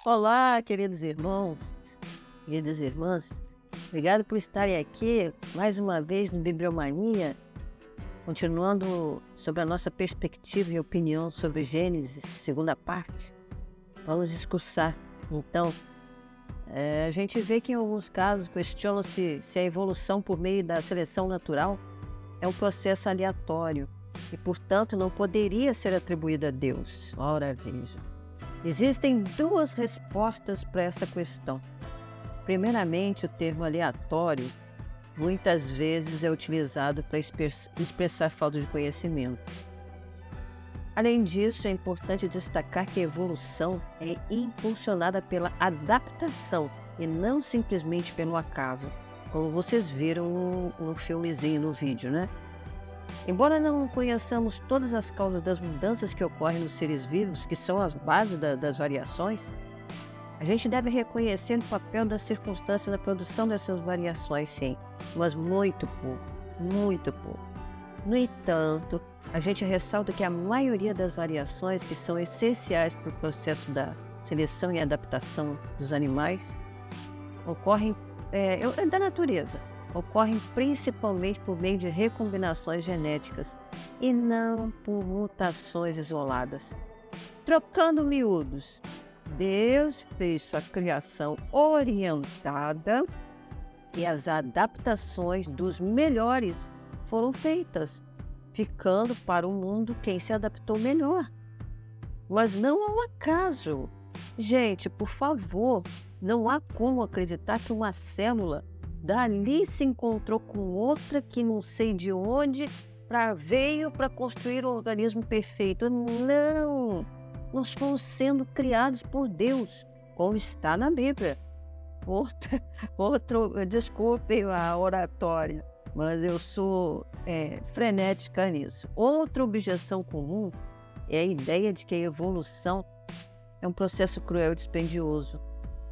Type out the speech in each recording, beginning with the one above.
Olá, queridos irmãos, queridas irmãs. Obrigado por estarem aqui mais uma vez no Bibliomania, continuando sobre a nossa perspectiva e opinião sobre Gênesis, segunda parte. Vamos discursar, então. A gente vê que em alguns casos questiona-se se a evolução por meio da seleção natural é um processo aleatório e, portanto, não poderia ser atribuída a Deus. Ora, veja. Existem duas respostas para essa questão. Primeiramente, o termo aleatório muitas vezes é utilizado para expressar falta de conhecimento. Além disso, é importante destacar que a evolução é impulsionada pela adaptação e não simplesmente pelo acaso, como vocês viram no filmezinho, no vídeo, né? Embora não conheçamos todas as causas das mudanças que ocorrem nos seres vivos, que são as bases das variações, a gente deve reconhecer o papel das circunstâncias na produção dessas variações, sim, mas muito pouco, muito pouco. No entanto, a gente ressalta que a maioria das variações que são essenciais para o processo da seleção e adaptação dos animais ocorrem da natureza. Ocorrem principalmente por meio de recombinações genéticas e não por mutações isoladas. Trocando miúdos, Deus fez sua criação orientada e as adaptações dos melhores foram feitas, ficando para o mundo quem se adaptou melhor. Mas não ao acaso. Gente, por favor, não há como acreditar que uma célula dali se encontrou com outra que não sei de onde veio para construir um organismo perfeito. Não! Nós fomos sendo criados por Deus, como está na Bíblia. Desculpem a oratória, mas eu sou frenética nisso. Outra objeção comum é a ideia de que a evolução é um processo cruel e dispendioso,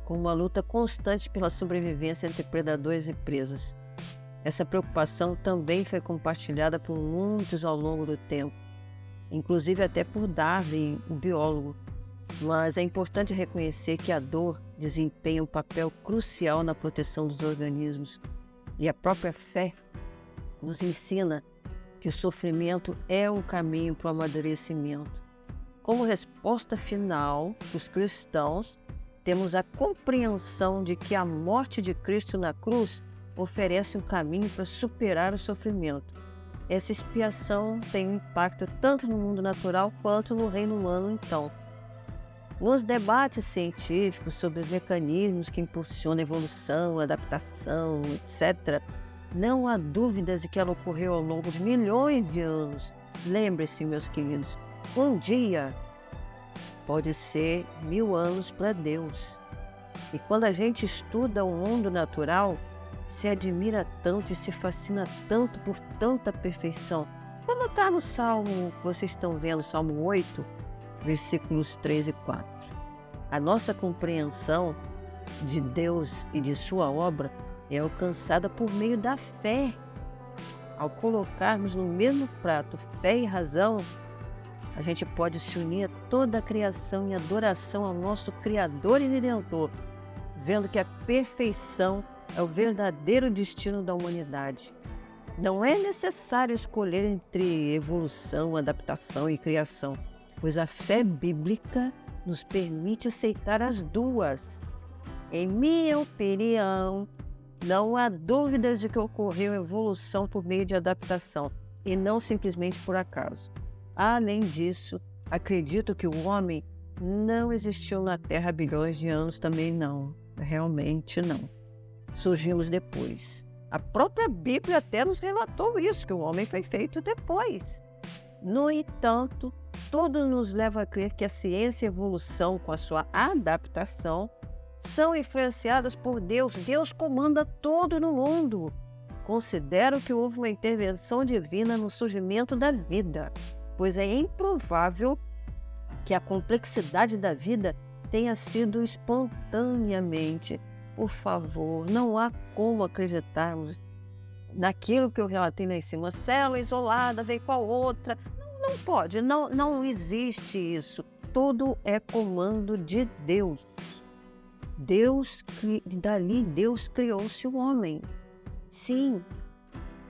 com uma luta constante pela sobrevivência entre predadores e presas. Essa preocupação também foi compartilhada por muitos ao longo do tempo, inclusive até por Darwin, o biólogo. Mas é importante reconhecer que a dor desempenha um papel crucial na proteção dos organismos, e a própria fé nos ensina que o sofrimento é um caminho para o amadurecimento. Como resposta final, os cristãos temos a compreensão de que a morte de Cristo na cruz oferece um caminho para superar o sofrimento. Essa expiação tem um impacto tanto no mundo natural quanto no reino humano, então. Nos debates científicos sobre os mecanismos que impulsionam a evolução, a adaptação, etc., não há dúvidas de que ela ocorreu ao longo de milhões de anos. Lembre-se, meus queridos, um dia pode ser 1000 anos para Deus. E quando a gente estuda o mundo natural, se admira tanto e se fascina tanto por tanta perfeição. Vamos estar no Salmo, vocês estão vendo, Salmo 8, versículos 3 e 4. A nossa compreensão de Deus e de sua obra é alcançada por meio da fé. Ao colocarmos no mesmo prato fé e razão, a gente pode se unir a toda a criação em adoração ao nosso Criador e Redentor, vendo que a perfeição é o verdadeiro destino da humanidade. Não é necessário escolher entre evolução, adaptação e criação, pois a fé bíblica nos permite aceitar as duas. Em minha opinião, não há dúvidas de que ocorreu evolução por meio de adaptação e não simplesmente por acaso. Além disso, acredito que o homem não existiu na Terra há bilhões de anos também não. Realmente não. Surgimos depois. A própria Bíblia até nos relatou isso, que o homem foi feito depois. No entanto, tudo nos leva a crer que a ciência e a evolução, com a sua adaptação, são influenciadas por Deus. Deus comanda tudo no mundo. Considero que houve uma intervenção divina no surgimento da vida, pois é improvável que a complexidade da vida tenha sido espontaneamente. Por favor, não há como acreditarmos naquilo que eu relatei lá em cima. Uma célula isolada veio com a outra. Não pode, não existe isso. Tudo é comando de Deus. Dali Deus criou-se o homem. Sim,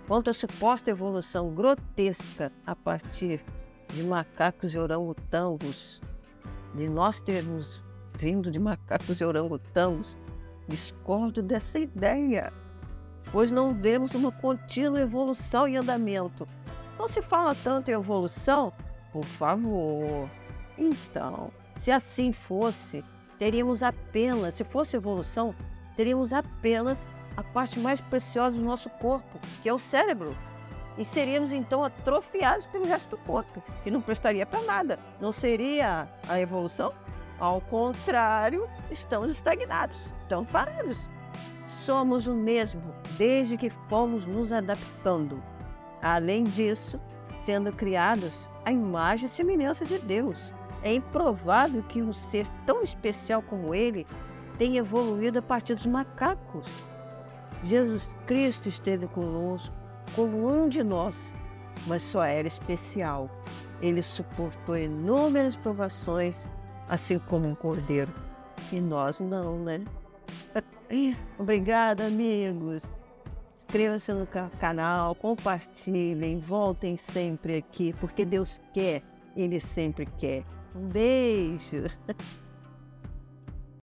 quanto à suposta evolução grotesca a partir de macacos e orangotangos, de nós termos vindo de macacos e orangotangos, discordo dessa ideia, pois não vemos uma contínua evolução em andamento. Não se fala tanto em evolução? Por favor. Então, se assim fosse, se fosse evolução, teríamos apenas a parte mais preciosa do nosso corpo, que é o cérebro. E seríamos então atrofiados pelo resto do corpo, que não prestaria para nada. Não seria a evolução? Ao contrário, estamos estagnados, estamos parados. Somos o mesmo desde que fomos nos adaptando. Além disso, sendo criados à imagem e semelhança de Deus. É improvável que um ser tão especial como ele tenha evoluído a partir dos macacos. Jesus Cristo esteve conosco como um de nós, mas só era especial. Ele suportou inúmeras provações, assim como um cordeiro. E nós não, né? Obrigada, amigos. Inscrevam-se no canal, compartilhem, voltem sempre aqui, porque Deus quer, Ele sempre quer. Um beijo!